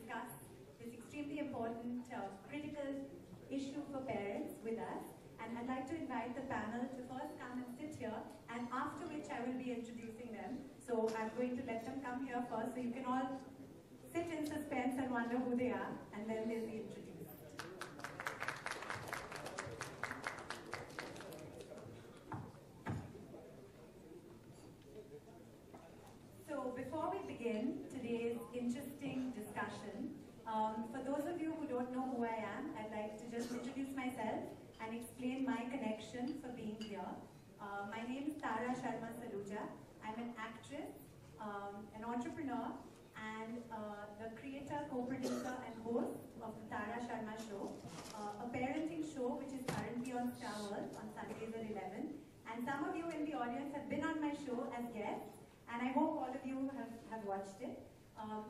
discuss this extremely important, critical issue for parents with us. And I'd like to invite the panel to first come and sit here, and after which I will be introducing them. So I'm going to let them come here first, so you can all sit in suspense and wonder who they are, and then they'll be introduced. So before we begin today's interesting discussion, for those of you who don't know who I am, I'd like to just introduce myself and explain my connection for being here. My name is Tara Sharma Saluja. I'm an actress, an entrepreneur, and the creator, co-producer, and host of the Tara Sharma Show, a parenting show which is currently on Star World on Sundays at 11. And some of you in the audience have been on my show as guests, and I hope all of you have watched it.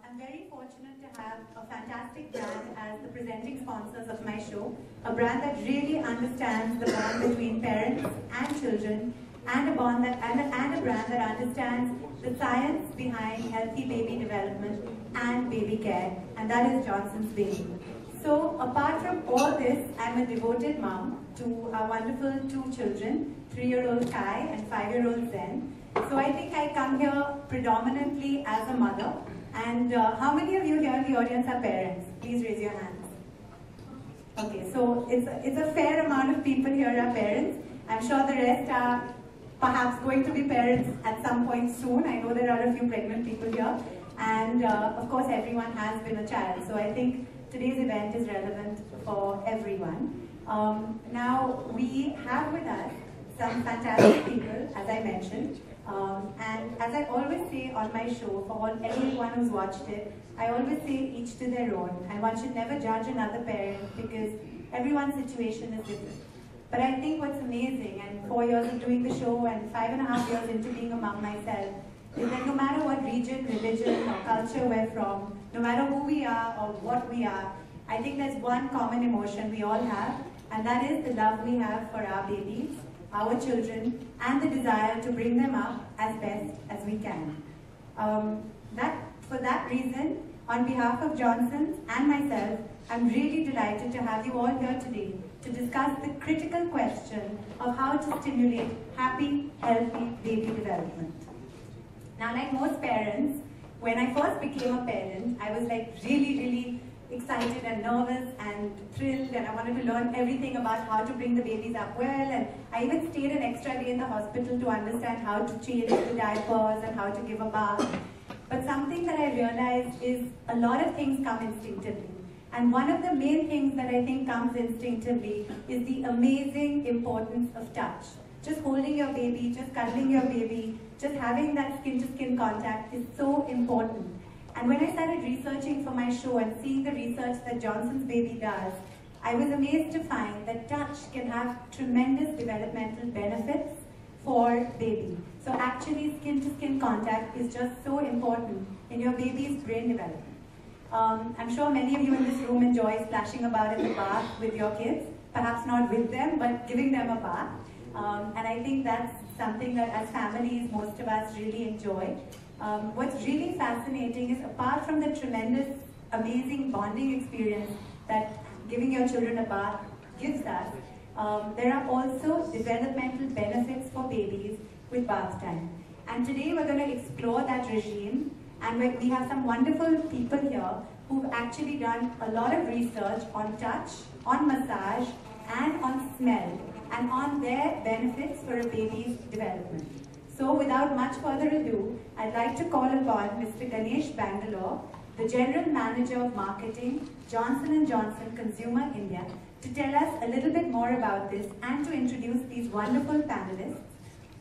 I'm very fortunate to have a fantastic brand as the presenting sponsors of my show, a brand that really understands the bond between parents and children, and a brand that understands the science behind healthy baby development and baby care, and that is Johnson's Baby. So apart from all this, I'm a devoted mom to our wonderful 2 children, 3-year-old Kai and 5-year-old Zen. So I think I come here predominantly as a mother. And how many of you here in the audience are parents? Please raise your hands. Okay, so it's a fair amount of people here are parents. I'm sure the rest are perhaps going to be parents at some point soon. I know there are a few pregnant people here. And of course, everyone has been a child. So I think today's event is relevant for everyone. Now, we have with us some fantastic people, as I mentioned. And as I always say on my show, for everyone who's watched it, I always say each to their own. And one should never judge another parent because everyone's situation is different. But I think what's amazing, and 4 years of doing the show and 5.5 years into being a mom myself, is that no matter what region, religion, or culture we're from, no matter who we are or what we are, I think there's one common emotion we all have, and that is the love we have for our babies, our children, and the desire to bring them up as best as we can. For that reason, on behalf of Johnson's and myself, I'm really delighted to have you all here today to discuss the critical question of how to stimulate happy, healthy baby development. Now, like most parents, when I first became a parent, I was like really excited and nervous and thrilled, and I wanted to learn everything about how to bring the babies up well, and I even stayed an extra day in the hospital to understand how to change the diapers and how to give a bath. But something that I realized is a lot of things come instinctively. And one of the main things that I think comes instinctively is the amazing importance of touch. Just holding your baby, just cuddling your baby, just having that skin-to-skin contact is so important. And when I started researching for my show and seeing the research that Johnson's Baby does, I was amazed to find that touch can have tremendous developmental benefits for baby. So actually, skin-to-skin contact is just so important in your baby's brain development. I'm sure many of you in this room enjoy splashing about in the bath with your kids, perhaps not with them, but giving them a bath. And I think that's something that as families, most of us really enjoy. What's really fascinating is, apart from the tremendous, amazing bonding experience that giving your children a bath gives us, there are also developmental benefits for babies with bath time. And today we're going to explore that regime, and we have some wonderful people here who've actually done a lot of research on touch, on massage, and on smell, and on their benefits for a baby's development. So without much further ado, I'd like to call upon Mr. Ganesh Bangalore, the General Manager of Marketing, Johnson & Johnson Consumer India, to tell us a little bit more about this and to introduce these wonderful panelists.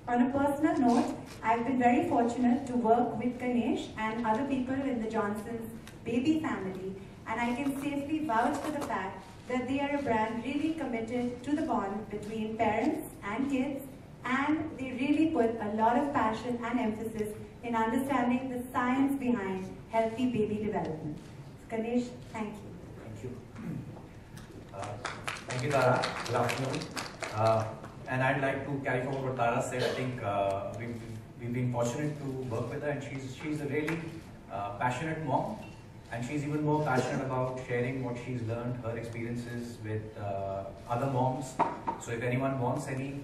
On a personal note, I've been very fortunate to work with Ganesh and other people in the Johnson's Baby family, and I can safely vouch for the fact that they are a brand really committed to the bond between parents and kids, and they really put a lot of passion and emphasis in understanding the science behind healthy baby development. Ganesh, thank you. Thank you. Thank you, Tara. Good afternoon. And I'd like to carry forward what Tara said. I think we've been fortunate to work with her, and she's a really passionate mom. And she's even more passionate about sharing what she's learned, her experiences with other moms. So if anyone wants any,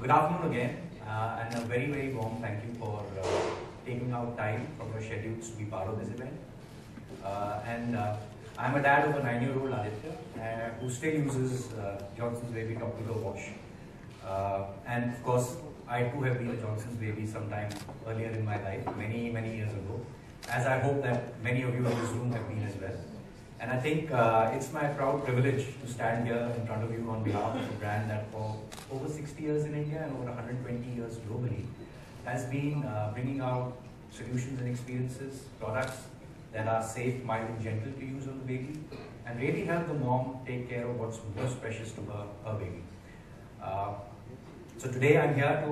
good afternoon again, and a very, very warm thank you for taking out time from your schedules to be part of this event. I'm a dad of a 9-year-old Aditya, who still uses Johnson's Baby Top-to-Toe wash. And of course, I too have been a Johnson's Baby sometime earlier in my life, many, many years ago, as I hope that many of you in this room have been as well. And I think it's my proud privilege to stand here in front of you on behalf of a brand that for over 60 years in India and over 120 years globally has been bringing out solutions and experiences, products that are safe, mild and gentle to use on the baby and really help the mom take care of what's most precious to her baby. So today I'm here to,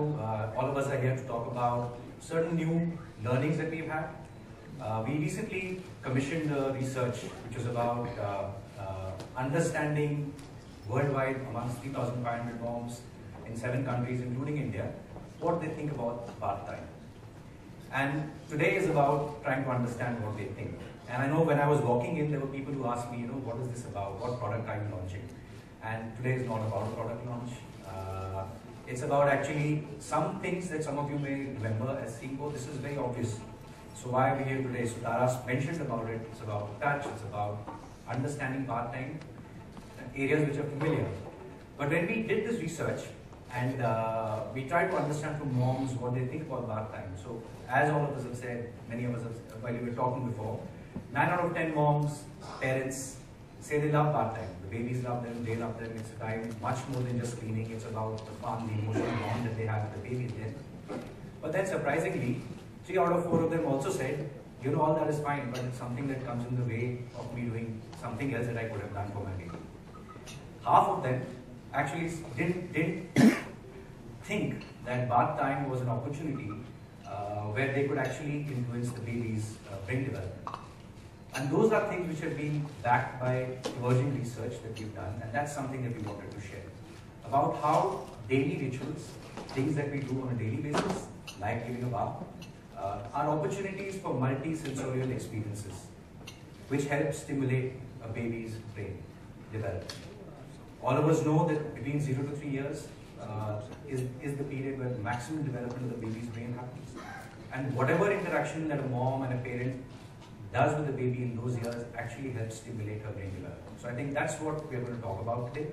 all of us are here to talk about certain new learnings that we've had. We recently commissioned a research which was about understanding worldwide amongst 3,500 moms in 7 countries, including India, what they think about bath time. And today is about trying to understand what they think. And I know when I was walking in, there were people who asked me, what is this about? What product are you launching? And today is not about a product launch. It's about actually some things that some of you may remember as seeing, oh, this is very obvious. So why are we here today? So Tara's mentioned about it. It's about touch. It's about understanding bath time, areas which are familiar. But when we did this research and we tried to understand from moms what they think about bath time. So as all of us have said, many of us have, while we were talking before, 9 out of 10 moms, parents say they love bath time. The babies love them, they love them. It's a time much more than just cleaning. It's about the fun, the emotional bond that they have with the baby then. But then surprisingly, 3 out of 4 of them also said, all that is fine, but it's something that comes in the way of me doing something else that I could have done for my baby. Half of them actually didn't think that bath time was an opportunity where they could actually influence the baby's brain development. And those are things which have been backed by emerging research that we've done, and that's something that we wanted to share. About how daily rituals, things that we do on a daily basis, like giving a bath, are opportunities for multi-sensorial experiences, which help stimulate a baby's brain development. All of us know that between 0 to 3 years is the period where the maximum development of the baby's brain happens. And whatever interaction that a mom and a parent does with the baby in those years actually helps stimulate her brain development. So I think that's what we're going to talk about today.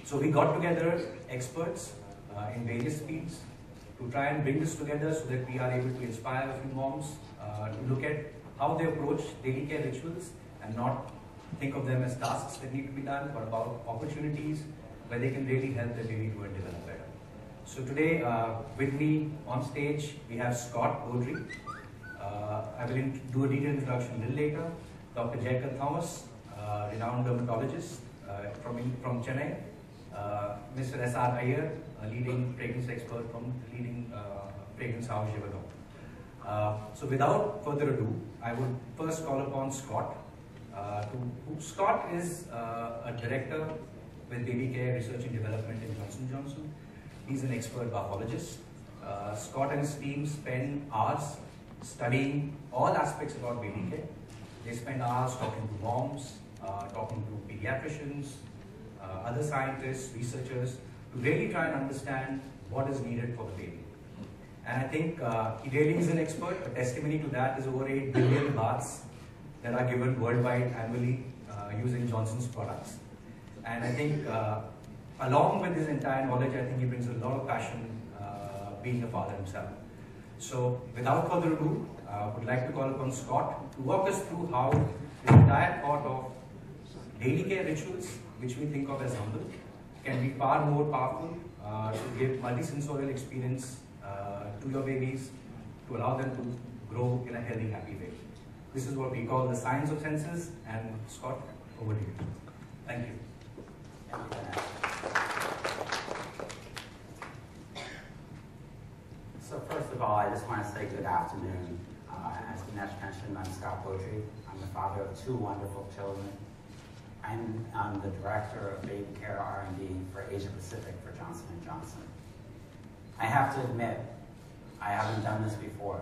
So we got together experts in various fields to try and bring this together so that we are able to inspire a few moms to look at how they approach daily care rituals and not think of them as tasks that need to be done, but about opportunities where they can really help their baby grow and develop better. So today, with me on stage, we have Scott Beaudry. I will do a detailed introduction a little later. Dr. Jayakar Thomas, renowned dermatologist from Chennai. Mr. S.R. Iyer, a leading fragrance expert from leading fragrance house Givaudan. So without further ado, I would first call upon Scott. Scott is a director with baby care research and development in Johnson & Johnson. He's an expert bathologist. Scott and his team spend hours studying all aspects about baby care. They spend hours talking to moms, talking to pediatricians, other scientists, researchers, to really try and understand what is needed for the baby. And I think he really is an expert. A testimony to that is over 8 billion baths that are given worldwide annually using Johnson's products. And I think along with his entire knowledge, I think he brings a lot of passion being a father himself. So without further ado, I would like to call upon Scott to walk us through how the entire thought of daily care rituals, which we think of as humble, can be far more powerful to give multi-sensorial experience to your babies, to allow them to grow in a healthy, happy way. This is what we call the science of senses, and Scott, over to you. Thank you. So first of all, I just want to say good afternoon. As Dinesh mentioned, I'm Scott Beaudry. I'm the father of 2 wonderful children. I'm the director of baby care R&D for Asia Pacific for Johnson & Johnson. I have to admit, I haven't done this before.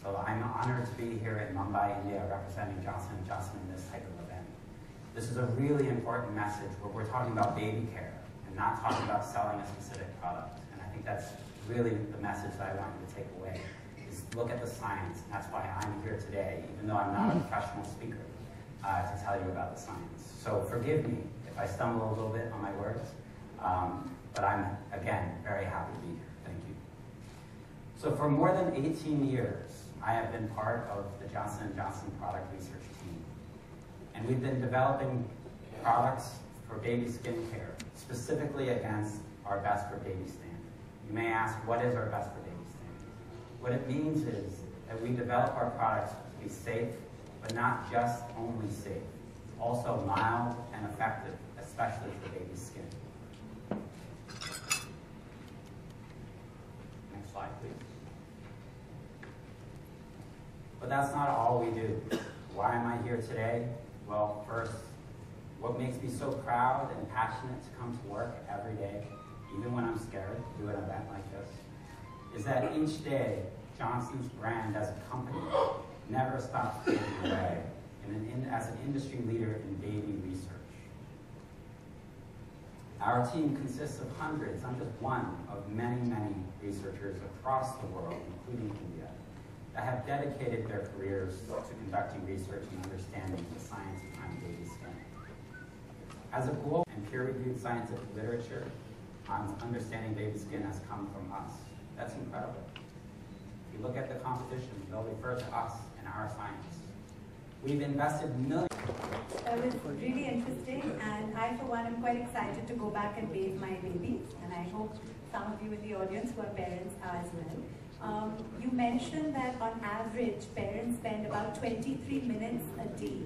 So I'm honored to be here in Mumbai, India, representing Johnson & Johnson in this type of event. This is a really important message where we're talking about baby care and not talking about selling a specific product. And I think that's really the message that I want you to take away, is look at the science. And that's why I'm here today, even though I'm not a professional speaker, to tell you about the science. So forgive me if I stumble a little bit on my words, but I'm, again, very happy to be here. Thank you. So for more than 18 years, I have been part of the Johnson & Johnson product research team. And we've been developing products for baby skincare, specifically against our Best for Baby standard. You may ask, what is our Best for Baby standard? What it means is that we develop our products to be safe, but not just only safe, also mild and effective, especially for baby skin. Next slide, please. But that's not all we do. Why am I here today? Well, first, what makes me so proud and passionate to come to work every day, even when I'm scared to do an event like this, is that each day, Johnson's brand as a company never stops paving the way as an industry leader in baby research. Our team consists of hundreds, I'm just one of many, many researchers across the world, including India, that have dedicated their careers to conducting research and understanding the science behind baby skin. As a global and peer-reviewed scientific literature on understanding baby skin has come from us. That's incredible. If you look at the competition, they'll refer to us and our science. We've invested millions. That was really interesting, and I, for one, am quite excited to go back and bathe my babies, and I hope some of you in the audience who are parents are as well. You mentioned that on average, parents spend about 23 minutes a day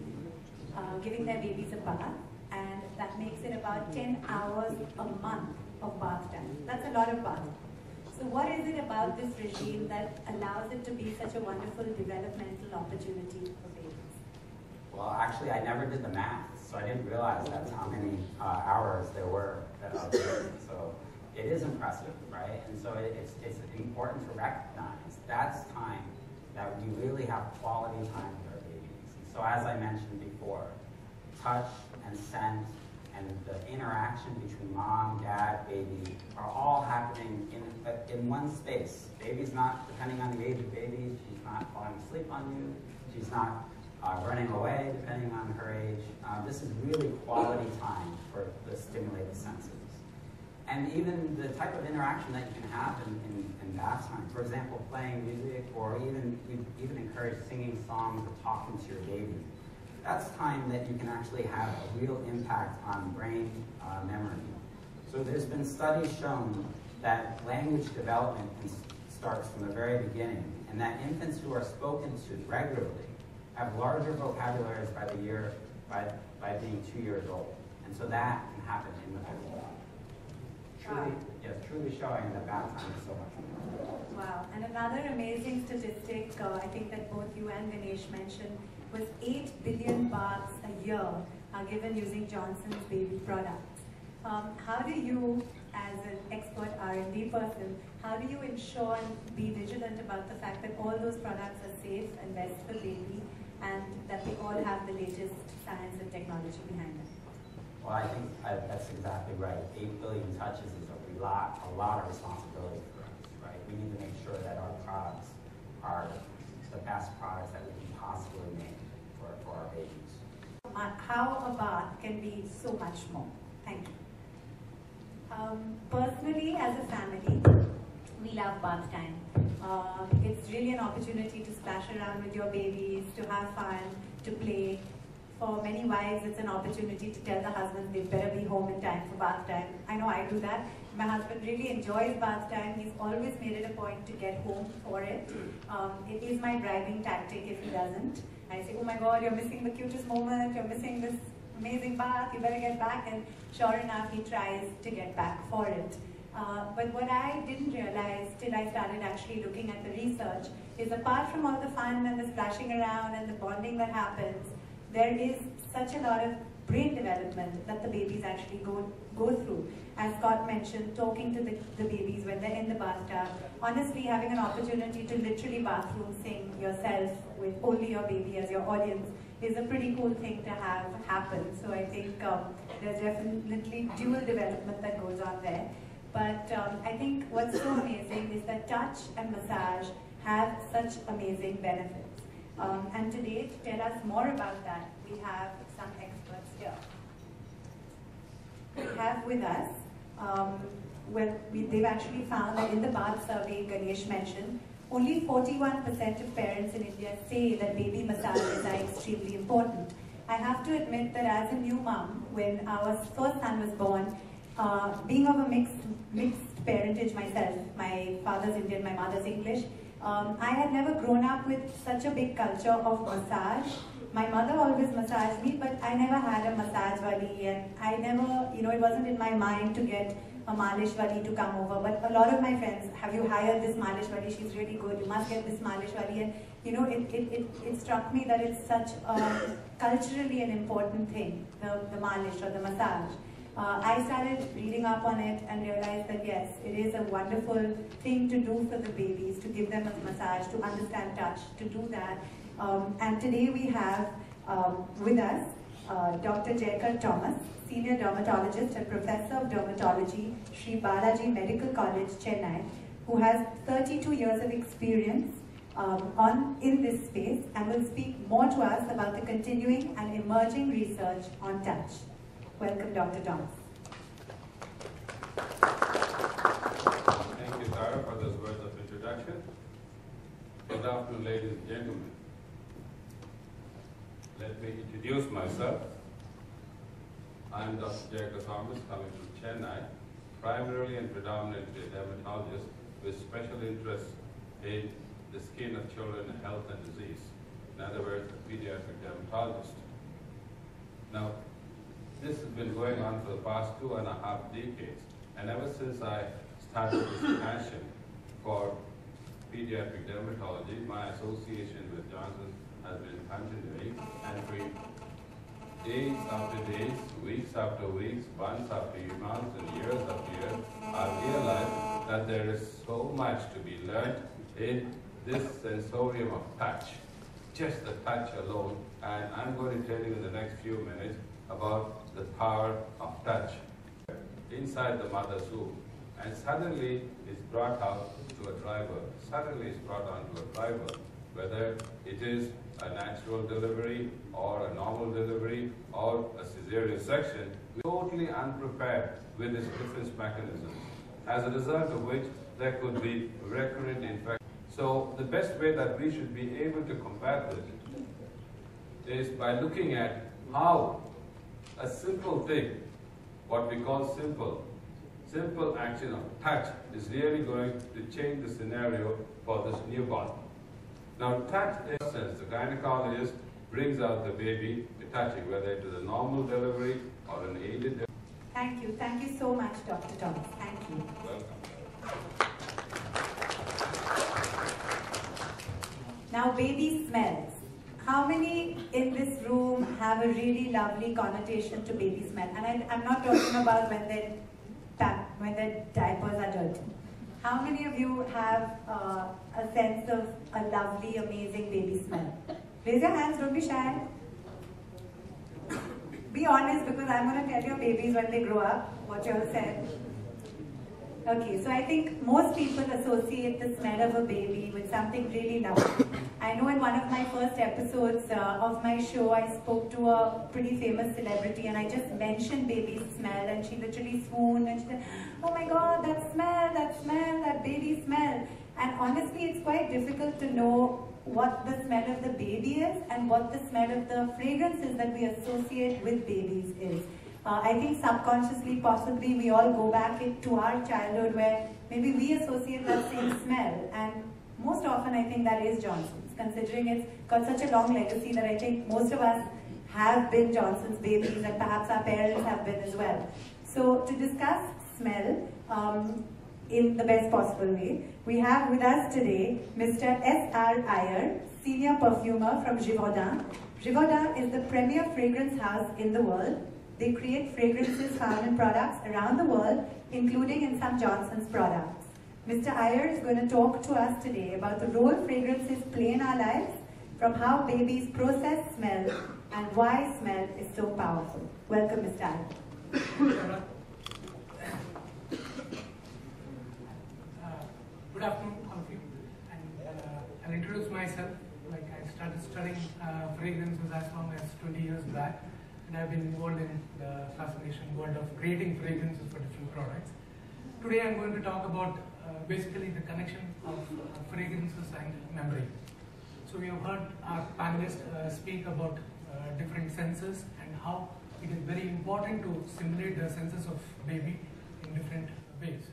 giving their babies a bath, and that makes it about 10 hours a month of bath time. That's a lot of bath. So what is it about this regime that allows it to be such a wonderful developmental opportunity for babies? Well, actually, I never did the math, so I didn't realize that's how many hours there were. So it is impressive, right? And so it's important to recognize that's time that we really have quality time with our babies. And so as I mentioned before, touch and scent and the interaction between mom, dad, baby are all happening in one space. Baby's not, depending on the age of baby, she's not falling asleep on you, she's not running away, depending on her age. This is really quality time for the stimulated senses. And even the type of interaction that you can have in bath time, for example, playing music, or we even encourage singing songs or talking to your baby. That's time that you can actually have a real impact on brain memory. So there's been studies shown that language development starts from the very beginning, and that infants who are spoken to regularly have larger vocabularies by being 2 years old. And so that can happen in the bedroom. Truly, yes, truly showing that bath time is so much more. Wow. And another amazing statistic, I think that both you and Ganesh mentioned, was 8 billion baths a year are given using Johnson's baby products. How do you, as an expert R&D person, how do you ensure and be vigilant about the fact that all those products are safe and best for baby, and that they all have the latest science and technology behind them? Well, I think that's exactly right. 8 billion touches is a lot of responsibility for us, right? We need to make sure that our products are the best products that we can possibly make for our babies. How a bath can be so much more. Thank you. Personally, as a family, we love bath time. It's really an opportunity to splash around with your babies, to have fun, to play. For many wives, it's an opportunity to tell the husband they better be home in time for bath time. I know I do that. My husband really enjoys bath time. He's always made it a point to get home for it. It is my bribing tactic if he doesn't. I say, oh my God, you're missing the cutest moment, you're missing this amazing bath, you better get back. And sure enough, he tries to get back for it. But what I didn't realize till I started actually looking at the research is, apart from all the fun and the splashing around and the bonding that happens, there is such a lot of brain development that the babies actually go through. As Scott mentioned, talking to the babies when they're in the bathtub, honestly having an opportunity to literally bathroom sing yourself with only your baby as your audience is a pretty cool thing to have happen. So I think there's definitely dual development that goes on there. But I think what's so amazing is that touch and massage have such amazing benefits. And today, to tell us more about that, we have some experts here. We have with us, they've actually found that in the bath survey Ganesh mentioned, only 41% of parents in India say that baby massages are extremely important. I have to admit that as a new mom, when our first son was born, being of a mixed parentage myself, my father's Indian, my mother's English, I had never grown up with such a big culture of massage. My mother always massaged me, but I never had a massage wali, and I never, it wasn't in my mind to get a malish wali to come over. But a lot of my friends, have you hired this malish wali? She's really good. You must get this malish wali. And it struck me that it's such a culturally an important thing, the malish or the massage. I started reading up on it and realized that yes, it is a wonderful thing to do for the babies, to give them a massage, to understand touch, to do that. And today we have with us Dr. Jayakar Thomas, Senior Dermatologist and Professor of Dermatology, Sri Balaji Medical College, Chennai, who has 32 years of experience in this space and will speak more to us about the continuing and emerging research on touch. Welcome, Dr. Thomas. Thank you, Tara, for those words of introduction. Good afternoon, ladies and gentlemen. Let me introduce myself. I'm Dr. Jayakar Thomas, coming from Chennai, primarily and predominantly a dermatologist with special interest in the skin of children, health and disease. In other words, a pediatric dermatologist. Now, this has been going on for the past 2.5 decades, and ever since I started this passion for pediatric dermatology, my association with Johnson has been continuing, and for days after days, weeks after weeks, months after months, and years after years, I realized that there is so much to be learned in this sensorium of touch, just the touch alone, and I'm going to tell you in the next few minutes about the power of touch inside the mother's womb. And suddenly it's brought out to a dry birth. Suddenly it's brought on to a dry birth. Whether it is a natural delivery or a normal delivery or a cesarean section, we're totally unprepared with its defense mechanisms, as a result of which there could be recurrent infection. So the best way that we should be able to combat this is by looking at how a simple thing, what we call simple action of touch, is really going to change the scenario for this newborn. Now, touch is, the gynecologist brings out the baby to touching, whether it is a normal delivery or an aided delivery. Thank you so much, Dr. Thomas. Thank you. Welcome. Now, baby smells. How many in this room have a really lovely connotation to baby smell? And I'm not talking about when their diapers are dirty. How many of you have a sense of a lovely, amazing baby smell? Raise your hands, don't be shy. Be honest, because I'm going to tell your babies when they grow up what you all said. Okay, so I think most people associate the smell of a baby with something really lovely. I know in one of my first episodes of my show, I spoke to a pretty famous celebrity and I just mentioned baby's smell, and she literally swooned and she said, oh my God, that smell, that baby smell. And honestly, it's quite difficult to know what the smell of the baby is and what the smell of the fragrances that we associate with babies is. I think subconsciously, possibly, we all go back to our childhood where maybe we associate that same smell, and most often I think that is Johnson's, considering it's got such a long legacy that I think most of us have been Johnson's babies, and perhaps our parents have been as well. So to discuss smell in the best possible way, we have with us today Mr. S.R. Iyer, senior perfumer from Givaudan. Givaudan is the premier fragrance house in the world. They create fragrances found in products around the world, including in some Johnson's products. Mr. Iyer is going to talk to us today about the role fragrances play in our lives, from how babies process smell and why smell is so powerful. Welcome, Mr. Iyer. Good afternoon, all of you. And I'll introduce myself. Like, I started studying fragrances as long as 20 years back, and I've been involved in the fascination world of creating fragrances for different products. Today I'm going to talk about basically the connection of fragrances and memory. So we have heard our panelists speak about different senses and how it is very important to stimulate the senses of baby in different ways.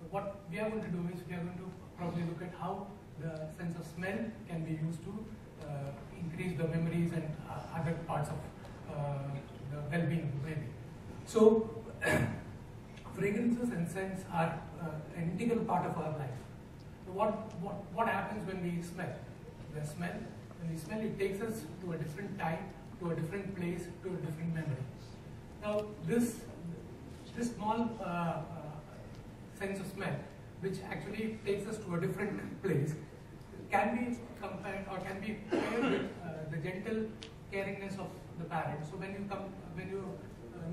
What we are going to do is we are going to probably look at how the sense of smell can be used to increase the memories and other parts of the well-being of the baby. So fragrances and scents are an integral part of our life. So what happens when we smell? When we smell, it takes us to a different time, to a different place, to a different memory. Now this small sense of smell, which actually takes us to a different place, can be compared or can be paired with the gentle caringness of the parent. So when you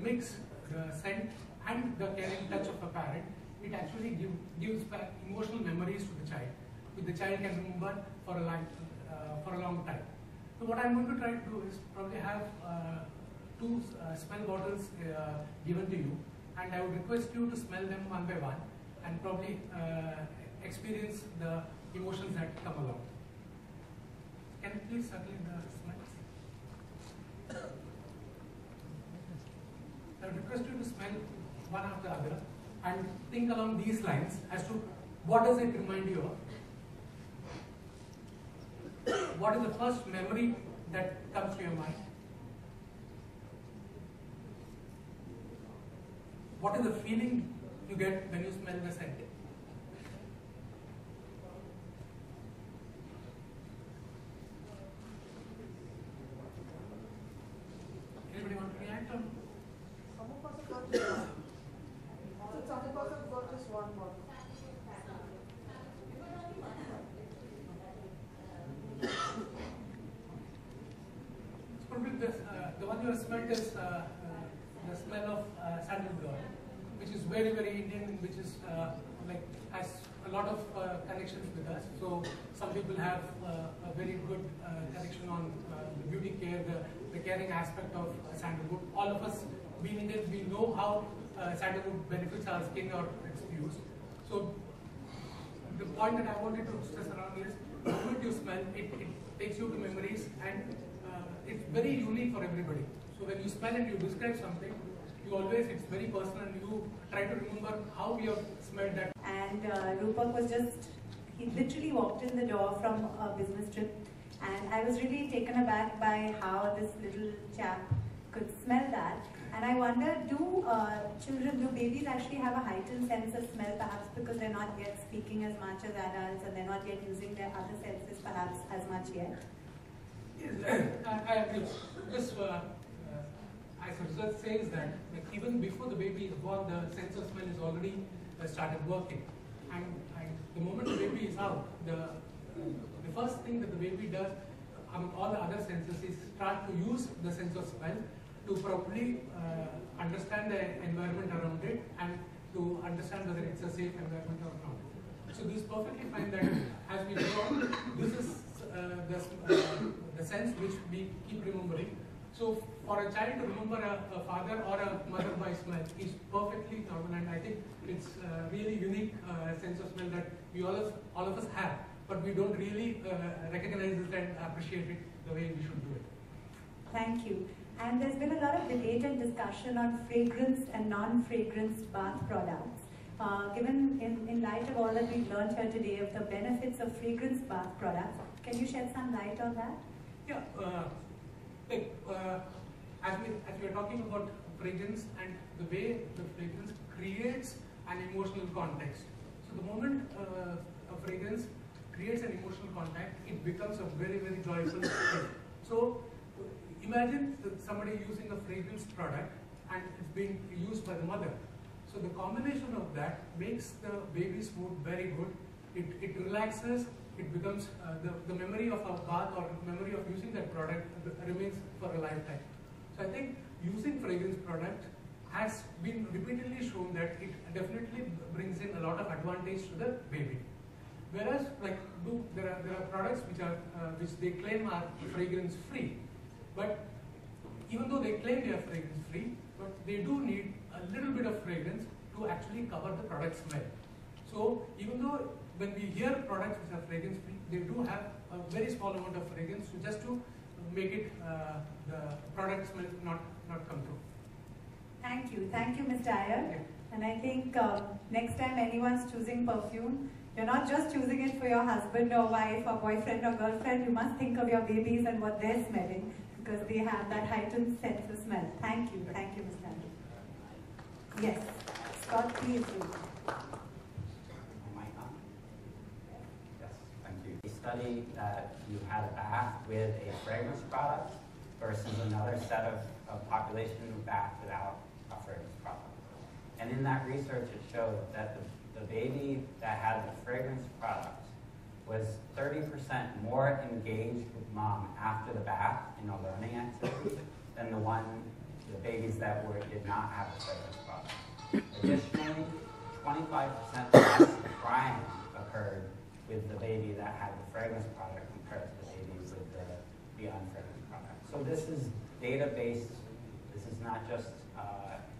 mix the scent and the caring touch of a parent, it actually gives back emotional memories to the child, which the child can remember for a long time. So what I'm going to try to do is probably have two smell bottles given to you, and I would request you to smell them one by one and probably experience the emotions that come along. Can you please circle the smells? I would request you to smell one after the other and think along these lines as to what does it remind you of? What is the first memory that comes to your mind? What is the feeling you get when you smell the scent? Anybody want to react on? Some of us got just one. So some of us got just one bottle. Probably the one you have smelled is the smell of sandalwood oil, which is very, very Indian, which is like has a lot of connections with us. So some people have a very good connection on the beauty care, the caring aspect of sandalwood. All of us, being Indians, we know how sandalwood benefits our skin or its use. So the point that I wanted to stress around is the moment you smell, it takes you to memories, and it's very unique for everybody. So when you smell and you describe something, it's very personal, and you try to remember how you have smelled that. And Rupak was he literally walked in the door from a business trip, and I was really taken aback by how this little chap could smell that. And I wonder, do babies actually have a heightened sense of smell, perhaps because they're not yet speaking as much as adults, and they're not yet using their other senses perhaps as much yet? Yes, I agree. Just as research says that even before the baby is born, the sense of smell is already started working. And the moment the baby is out, the first thing that the baby does among all the other senses is start to use the sense of smell to properly understand the environment around it and to understand whether it's a safe environment or not. So this is perfectly fine that as we go on, this is the sense which we keep remembering. So for a child to remember a father or a mother by smell is perfectly normal, and I think it's a really unique sense of smell that we all of us have, but we don't really recognize it and appreciate it the way we should do it. Thank you. And there's been a lot of debate and discussion on fragranced and non-fragranced bath products. Given in light of all that we've learned here today of the benefits of fragranced bath products, can you shed some light on that? Yeah, as we are talking about fragrance and the way the fragrance creates an emotional context. So the moment a fragrance creates an emotional contact, it becomes a very, very joyful thing. So imagine somebody using a fragrance product and it's being used by the mother. So the combination of that makes the baby's mood very good. It relaxes. It becomes the memory of a bath or memory of using that product remains for a lifetime. So I think using fragrance product has been repeatedly shown that it definitely brings in a lot of advantage to the baby. Whereas, like, there are products which they claim are fragrance free, but even though they claim they are fragrance free, but they do need a little bit of fragrance to actually cover the product smell. So even though when we hear products which are fragrance free, they do have a very small amount of fragrance just to make it the product smell not come through. Thank you, Mr. Iyer. And I think next time anyone's choosing perfume, you're not just choosing it for your husband or wife or boyfriend or girlfriend. You must think of your babies and what they're smelling, because they have that heightened sense of smell. Thank you, Mr. Iyer. Yes, Scott, please do. Yes, thank you. We studied that you had a bath with a fragrance product versus another set of population who bathed without a fragrance product. And in that research, it showed that the baby that had the fragrance product was 30% more engaged with mom after the bath in a learning activity than the babies that did not have the fragrance product. Additionally, 25% less crying occurred with the baby that had the fragrance product compared to the babies with the unfragrance product. So this is data-based. This is not just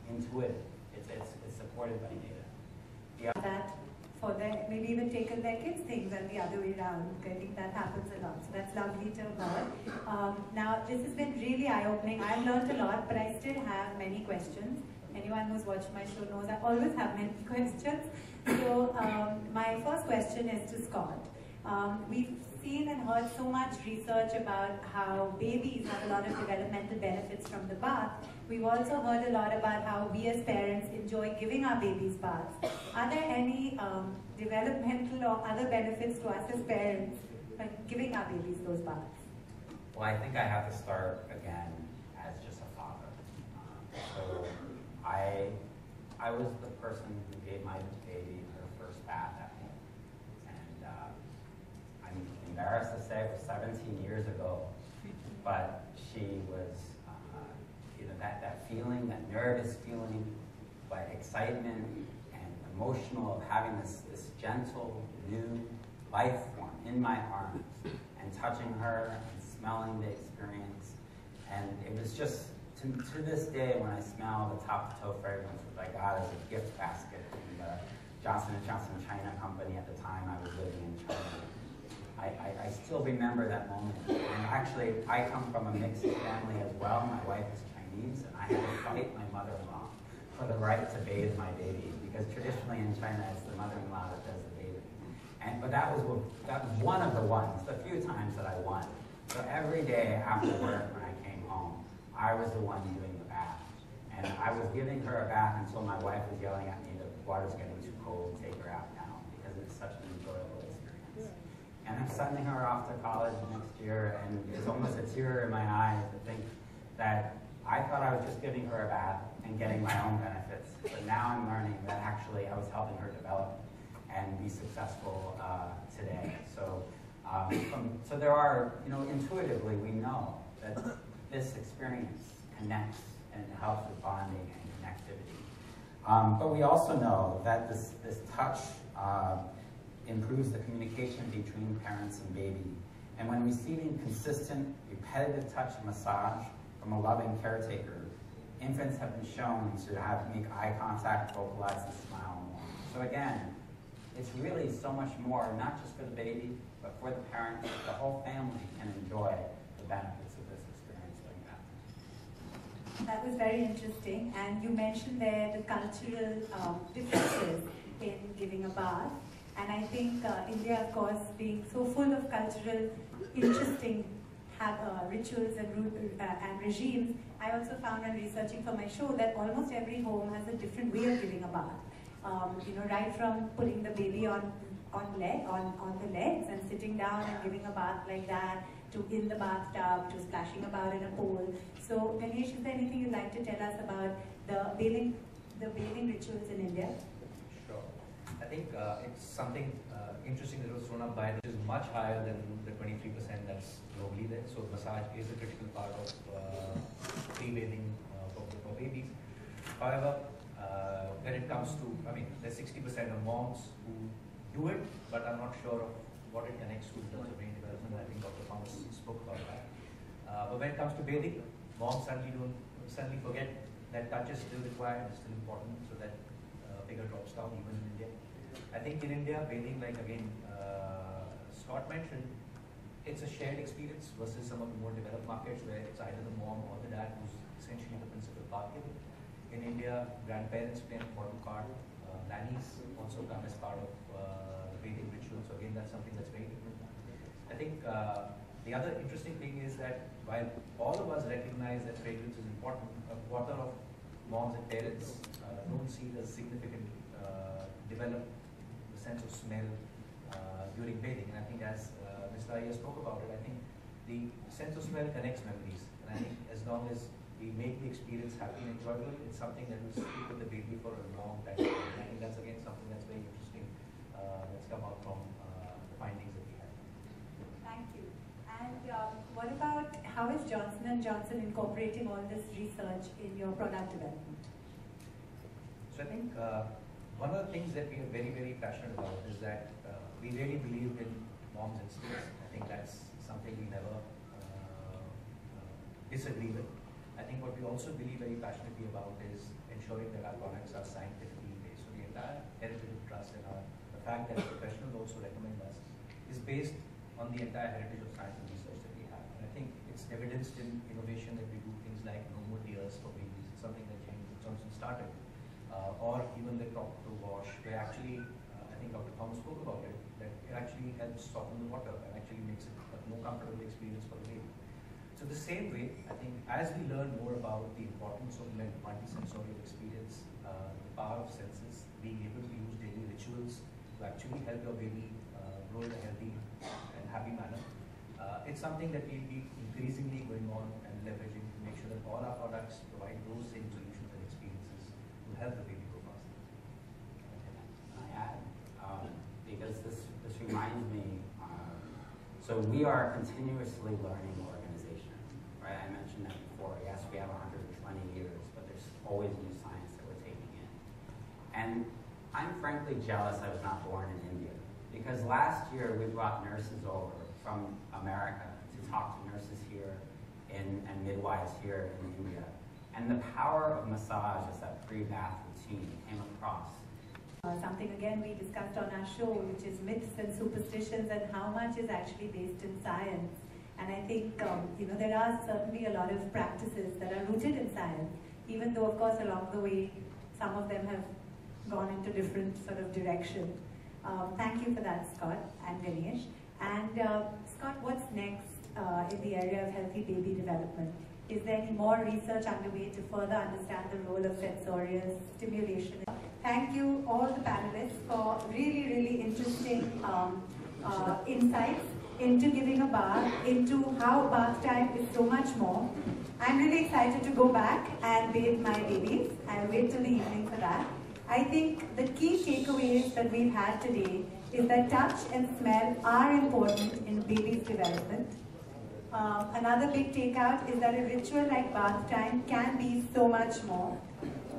intuitive. It's supported by data. That for them, maybe even taken their kids things and the other way around. I think that happens a lot. So that's lovely to hear. Now, this has been really eye-opening. I've learned a lot, but I still have many questions. Anyone who's watched my show knows I always have many questions. So my first question is to Scott. We've seen and heard so much research about how babies have a lot of developmental benefits from the bath. We've also heard a lot about how we as parents enjoy giving our babies baths. Are there any developmental or other benefits to us as parents by giving our babies those baths? Well, I think I have to start again as just a father. So I was the person who gave my baby her first bath at home. And I'm embarrassed to say it was 17 years ago, but she was, that feeling, that nervous feeling, but excitement and emotional of having this gentle, new life form in my arms and touching her and smelling the experience. And it was just, to this day, when I smell the top-to-toe fragrance, which I got as a gift basket from the Johnson & Johnson China company at the time I was living in China, I still remember that moment. And actually, I come from a mixed family as well. My wife is Chinese, and I had to fight my mother-in-law for the right to bathe my baby, because traditionally in China, it's the mother-in-law that does the bathing. But that was one of the ones, the few times that I won. So every day after work when I came home, I was the one doing the bath. And I was giving her a bath until my wife was yelling at me, the water's getting too cold, take her out now, because it's such an enjoyable experience. And I'm sending her off to college next year, and it's almost a tear in my eye to think that I thought I was just giving her a bath and getting my own benefits. But now I'm learning that actually I was helping her develop and be successful today. So there are, intuitively we know that this experience connects and helps with bonding and connectivity. But we also know that this touch improves the communication between parents and baby. And when receiving consistent, repetitive touch and massage from a loving caretaker, infants have been shown to make eye contact, vocalize, and smile more. So again, it's really so much more, not just for the baby, but for the parents. The whole family can enjoy the benefits of this experience like that. That was very interesting. And you mentioned there the cultural differences in giving a bath. And I think India, of course, being so full of cultural, interesting rituals and regimes, I also found when researching for my show that almost every home has a different way of giving a bath. Right from putting the baby on on the legs and sitting down and giving a bath like that, to in the bathtub, to splashing about in a pool. So Ganesh, is there anything you'd like to tell us about the bathing rituals in India? Sure. I think it's something interesting that was thrown up by, which is much higher than the 23% that's globally there. So massage is a critical part of pre-bathing for babies. However, when it comes to, I mean, there's 60% of moms who do it, but I'm not sure of what it connects to in terms of brain development. I think Dr. Thomas spoke about that. But when it comes to bathing, moms suddenly forget that touch is still required, it's still important, so that figure drops down even in India. I think in India, bathing, like again, Scott mentioned, it's a shared experience versus some of the more developed markets where it's either the mom or the dad who's essentially the principal partner. In India, grandparents play an important part. Nannies also come as part of the bathing ritual. So again, that's something that's very different. I think the other interesting thing is that while all of us recognize that fragrance is important, a quarter of moms and parents don't see it as significant develop the sense of smell during bathing. And I think as Mr. Iyer spoke about it, I think the sense of smell connects memories. And I think as long as we make the experience happy and enjoyable, it's something that will stick with the baby for a long time. And I think that's again something that's very interesting that's come out from the findings that we had. Thank you. And what about how is Johnson & Johnson incorporating all this research in your product development? So I think one of the things that we are very, very passionate about is that we really believe in mom's instincts. I think that's something we never disagree with. I think what we also believe very passionately about is ensuring that our products are scientifically based. So the entire heritage of trust and the fact that professionals also recommend us is based on the entire heritage of science and research that we have. And I think it's evidenced in innovation that we do things like no more tears for babies. It's something that James Johnson started. Or even the tropical wash, where actually, I think Dr. Thomas spoke about it, that it actually helps soften the water and actually makes it a more comfortable experience for the baby. So the same way, I think as we learn more about the importance of multisensorial experience, the power of senses, being able to use daily rituals to actually help your baby grow in a healthy and happy manner, it's something that we'll be increasingly going on and leveraging to make sure that all our products provide those same solutions and experiences to help the baby grow faster. I add, because this reminds me, so we are a continuously learning organization, right? I mentioned that before. Yes, we have 120 years, but there's always new science that we're taking in. And I'm frankly jealous I was not born in India, because last year we brought nurses over from America to talk to nurses here and midwives here in India. And the power of massage as that pre-bath routine came across. Something again we discussed on our show, which is myths and superstitions and how much is actually based in science. And I think there are certainly a lot of practices that are rooted in science, even though of course along the way some of them have gone into different sort of direction. Thank you for that, Scott and Ganesh. And Scott, what's next in the area of healthy baby development? Is there any more research underway to further understand the role of sensorial stimulation? Thank you all the panelists for really, really interesting insights into giving a bath, into how bath time is so much more. I'm really excited to go back and bathe my babies. I'll wait till the evening for that. I think the key takeaways that we've had today is that touch and smell are important in baby's development. Another big takeout is that a ritual like bath time can be so much more,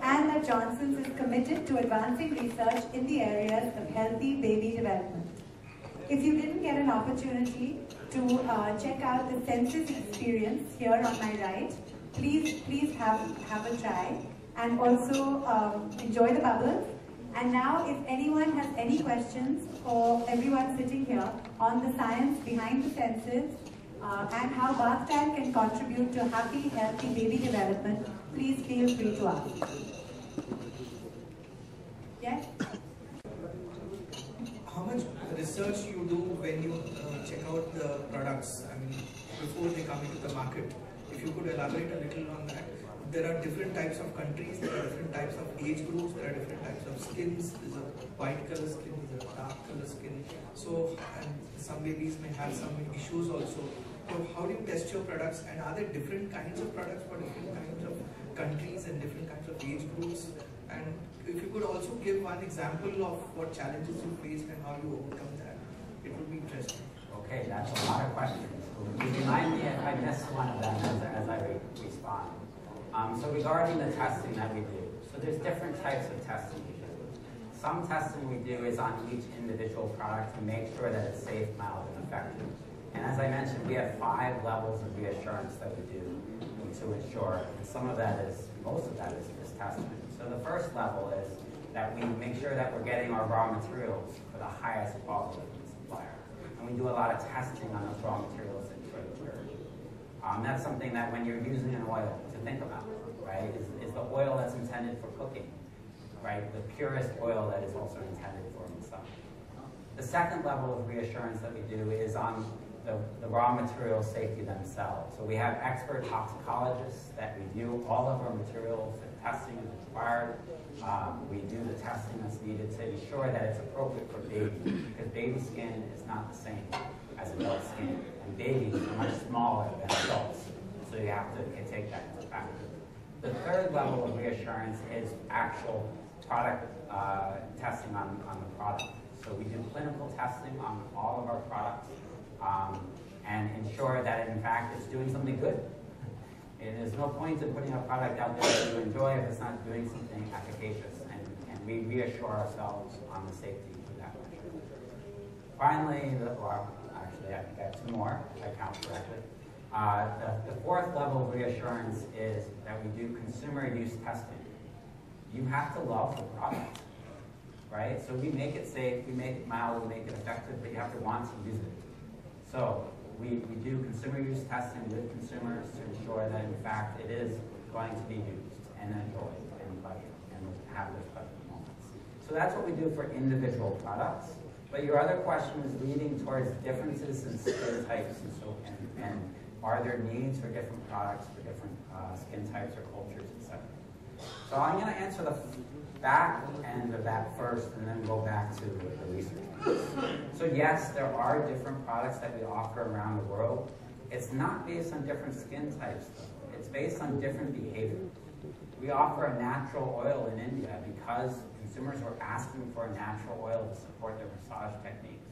and that Johnson's is committed to advancing research in the areas of healthy baby development. If you didn't get an opportunity to check out the Senses experience here on my right, please have a try, and also enjoy the bubbles. And now, if anyone has any questions for everyone sitting here on the science behind the senses, and how bath time can contribute to happy, healthy baby development, please feel free to ask. Yes? How much research you do when you check out the products, I mean, before they come into the market? if you could elaborate a little on that. There are different types of countries, there are different types of age groups, there are different types of skins. There's a white color skin, there's a dark color skin. So, and some babies may have some issues also. So how do you test your products, and are there different kinds of products for different kinds of countries and different kinds of age groups? And if you could also give one example of what challenges you faced and how you overcome that, it would be interesting. Okay, that's a lot of questions. Will you remind me if I miss one of them as I respond? So regarding the testing that we do, so there's different types of testing we do. Some testing we do is on each individual product to make sure that it's safe, mild, and effective. And as I mentioned, we have 5 levels of reassurance that we do to ensure, and most of that is testing. So the first level is that we make sure that we're getting our raw materials for the highest quality supplier. And we do a lot of testing on those raw materials in purity. That's something that when you're using an oil to think about, right, is the oil that's intended for cooking, right, the purest oil that is also intended for massage. The second level of reassurance that we do is on the raw material safety themselves. So we have expert toxicologists that review all of our materials, and testing is required. We do the testing that's needed to ensure that it's appropriate for baby, because baby skin is not the same as adult skin. And babies are much smaller than adults, so you have to take that into account. The third level of reassurance is actual product testing on the product. So we do clinical testing on all of our products and ensure that in fact it's doing something good. And there's no point in putting a product out there that you enjoy if it's not doing something efficacious, and we reassure ourselves on the safety of that measure. Finally, actually I think I have 2 more, if I count correctly. The fourth level of reassurance is that we do consumer use testing. You have to love the product, right? So we make it safe, we make it mild, we make it effective, but you have to want to use it. So we do consumer use testing with consumers to ensure that in fact it is going to be used and enjoyed and pleasure and have those pleasant moments. So that's what we do for individual products. But your other question is leading towards differences in skin types and are there needs for different products for different skin types or cultures, etc. So I'm going to answer the back end of that first and then go back to the research. So yes, there are different products that we offer around the world. It's not based on different skin types, though. It's based on different behavior. We offer a natural oil in India because consumers were asking for a natural oil to support their massage techniques.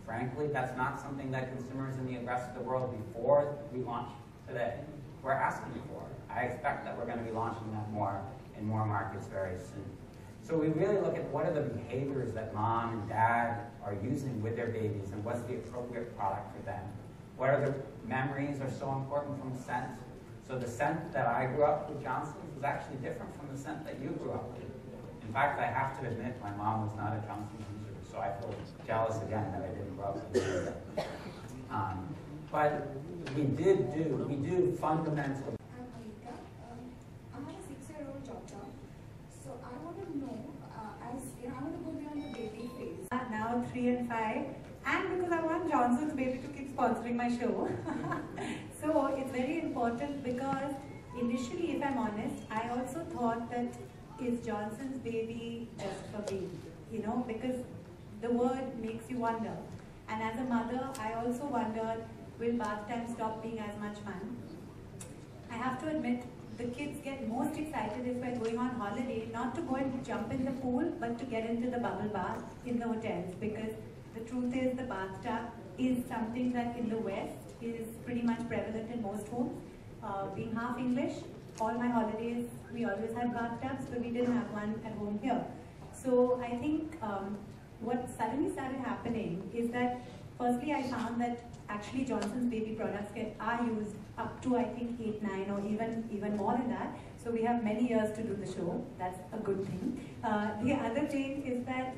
Frankly, that's not something that consumers in the rest of the world before we launch today were asking for. I expect that we're going to be launching that more in more markets very soon. So we really look at what are the behaviors that mom and dad are using with their babies and what's the appropriate product for them. What are the memories are so important from scent. So the scent that I grew up with Johnson's was actually different from the scent that you grew up with. In fact, I have to admit my mom was not a Johnson's user, so I feel jealous again that I didn't grow up with her. But we do fundamental. I'm Amita. I have a 6-year-old daughter. So I want to know, I want to go beyond the baby phase. Now 3 and 5, and because I want Johnson's Baby to keep sponsoring my show. So it's very important because initially, if I'm honest, I also thought that is Johnson's Baby just for baby, you know, because the word makes you wonder. And as a mother, I also wondered, will bath time stop being as much fun? I have to admit, the kids get most excited if we're going on holiday, not to go and jump in the pool, but to get into the bubble bath in the hotels, because the truth is the bathtub is something that in the West is pretty much prevalent in most homes. Being half English, all my holidays, we always had bathtubs, but we didn't have one at home here. So I think what suddenly started happening is that firstly I found that actually Johnson's Baby products are used up to I think 8, 9 or even more than that. So we have many years to do the show. That's a good thing. The other thing is that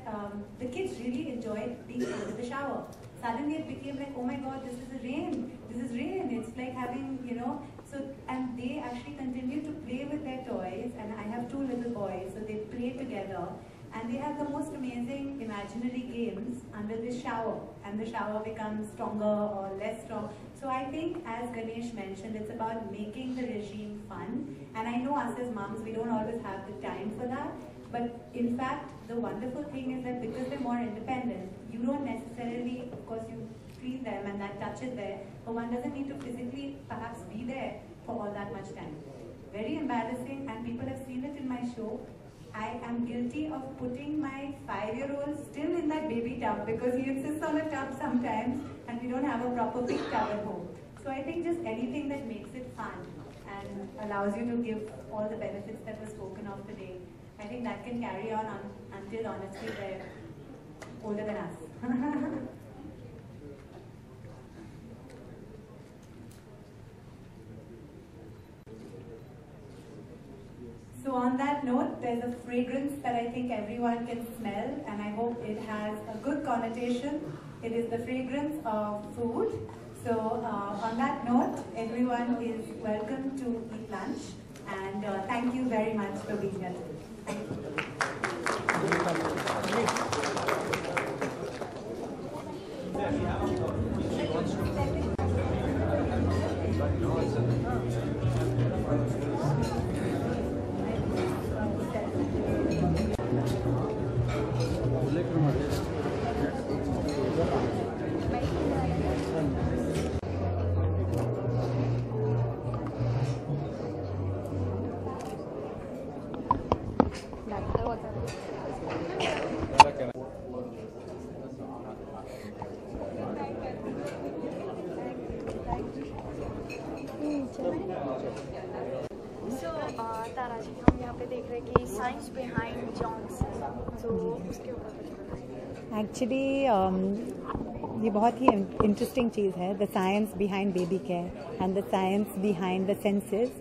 the kids really enjoyed being under the shower. Suddenly it became like, oh my God, this is rain. This is rain. It's like having, you know, so, and they actually continue to play with their toys. And I have 2 little boys, so they play together. and they have the most amazing imaginary games under the shower, and the shower becomes stronger or less strong. So I think, as Ganesh mentioned, it's about making the regime fun. And I know us as moms, we don't always have the time for that. But in fact, the wonderful thing is that because they're more independent, you don't necessarily, of course, you feel them and that touch is there, but one doesn't need to physically perhaps be there for all that much time. Very embarrassing, and people have seen it in my show. I am guilty of putting my 5-year-old still in that baby tub because he insists on a tub sometimes and we don't have a proper big tub at home. So I think just anything that makes it fun and allows you to give all the benefits that were spoken of today, I think that can carry on until honestly they're older than us. So on that note, there's a fragrance that I think everyone can smell, and I hope it has a good connotation. It is the fragrance of food. So on that note, everyone is welcome to eat lunch, and thank you very much for being here today. Thank तारा जी, हम यहाँ पे देख रहे हैं कि science behind Johnson, तो उसके ऊपर कुछ बताइए। एक्चुअली ये बहुत ही इंटरेस्टिंग चीज़ है, the science behind baby care and the science behind the senses.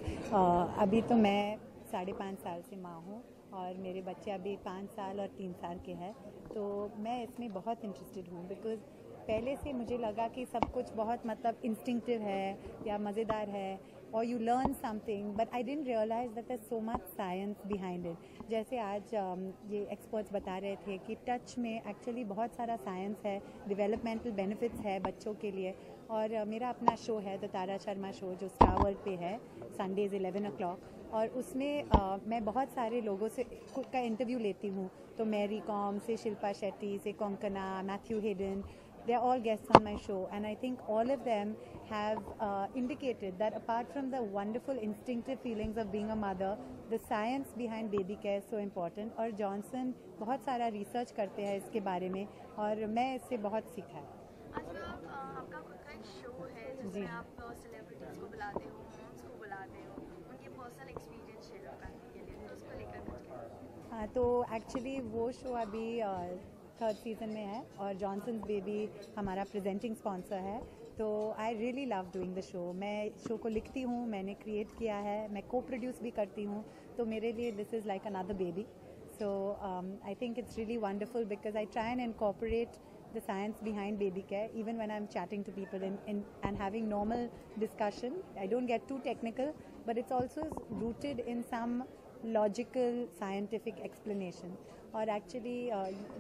अभी तो मैं 5.5 साल से माँ हूँ और मेरे बच्चे अभी 5 साल और 3 साल के हैं, तो मैं इसमें बहुत इंटरेस्टेड हूँ बिकॉज पहले से मुझे लगा कि सब कुछ बहुत मतलब इंस्टिंक्टिव है या मज़ेदार है और you learn something, but I didn't realize that there so much science behind it. जैसे आज ये एक्सपर्ट्स बता रहे थे कि टच में एक्चुअली बहुत सारा साइंस है, डेवलपमेंटल बेनिफिट्स है बच्चों के लिए। और मेरा अपना शो है द तारा शर्मा शो, जो स्टार वर्ल्ड पे है संडेज 11 o'clock, और उसमें मैं बहुत सारे लोगों से का इंटरव्यू लेती हूँ। तो मैरी कॉम से शिल्पा शेट्टी से Konkona, Matthew Hayden, they are all guests on my show, and I think all of them have indicated that apart from the wonderful instinctive feelings of being a mother, the science behind baby care is so important. और Johnson बहुत सारा research करते हैं इसके बारे में और मैं इससे बहुत सीखा है। आपका खुद का एक शो है जिसमें आप सेलिब्रिटीज को बुलाते हो, मॉम्स को बुलाते हो, उनके पर्सनल एक्सपीरियंस शेयर करने के लिए, तो उसको लेकर कुछ। हाँ, तो एक्चुअली वो शो अभी 3rd सीज़न में है और जॉनसन्स बेबी हमारा प्रेजेंटिंग स्पॉन्सर है। तो I really love doing the show. मैं शो को लिखती हूँ, मैंने क्रिएट किया है, मैं को प्रोड्यूस भी करती हूँ, तो मेरे लिए this is like another baby. So I think it's really wonderful because I try and incorporate the science behind baby care even when I'm chatting to people and having normal discussion. I don't get too technical, but it's also rooted in some logical scientific explanation. और actually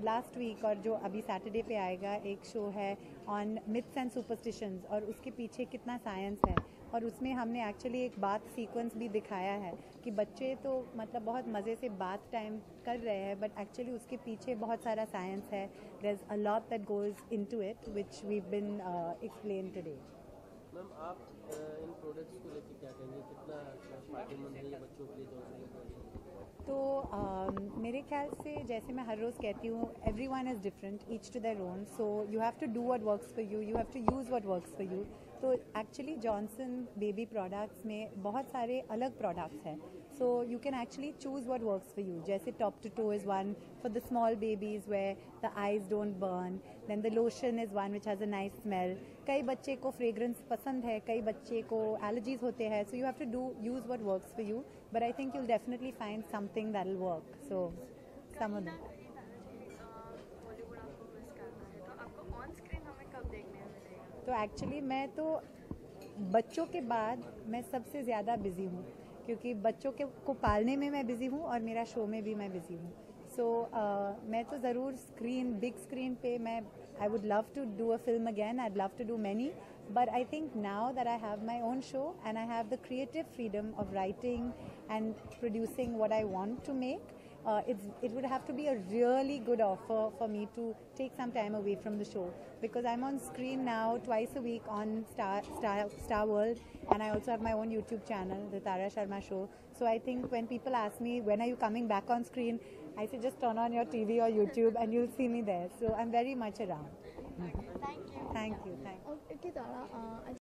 last week और जो अभी Saturday पे आएगा एक show है on myths and superstitions, और उसके पीछे कितना साइंस है, और उसमें हमने एक्चुअली एक बात सीक्वेंस भी दिखाया है कि बच्चे तो मतलब बहुत मज़े से बात टाइम कर रहे हैं, बट एक्चुअली उसके पीछे बहुत सारा साइंस है। There is a lot that goes into it which we been explain today. Ma'am, आप इन प्रोडक्ट्स को लेकर क्या कहेंगे, कितना फायदेमंद है ये बच्चों के लिए? तो मेरे ख्याल से जैसे मैं हर रोज़ कहती हूँ, everyone is different, each to their own, so you have to do what works for you, you have to use what works for you. तो एक्चुअली जॉनसन बेबी प्रोडक्ट्स में बहुत सारे अलग प्रोडक्ट्स हैं, so you can actually choose what works for you. जैसे top to toe is one for the small babies where the eyes don't burn, then the lotion is one which has a nice smell. कई बच्चे को fragrance पसंद है, कई बच्चे को allergies होते हैं, so you have to do use what works for you, but I think you will definitely find something that will work. So some of that. तो एक्चुअली मैं तो बच्चों के बाद मैं सबसे ज़्यादा बिज़ी हूँ, क्योंकि बच्चों के को पालने में मैं बिज़ी हूँ और मेरा शो में भी मैं बिज़ी हूँ। So मैं तो ज़रूर big screen पे मैं I would love to do a film again. I'd love to do many. But I think now that I have my own show and I have the creative freedom of writing and producing what I want to make, it would have to be a really good offer for me to take some time away from the show, because I'm on screen now twice a week on Star World, and I also have my own YouTube channel, the Tara Sharma Show. So I think when people ask me, when are you coming back on screen, I say just turn on your TV or YouTube and you'll see me there. So I'm very much around. Thank you. Thank you. Thank you. Okay, Tara.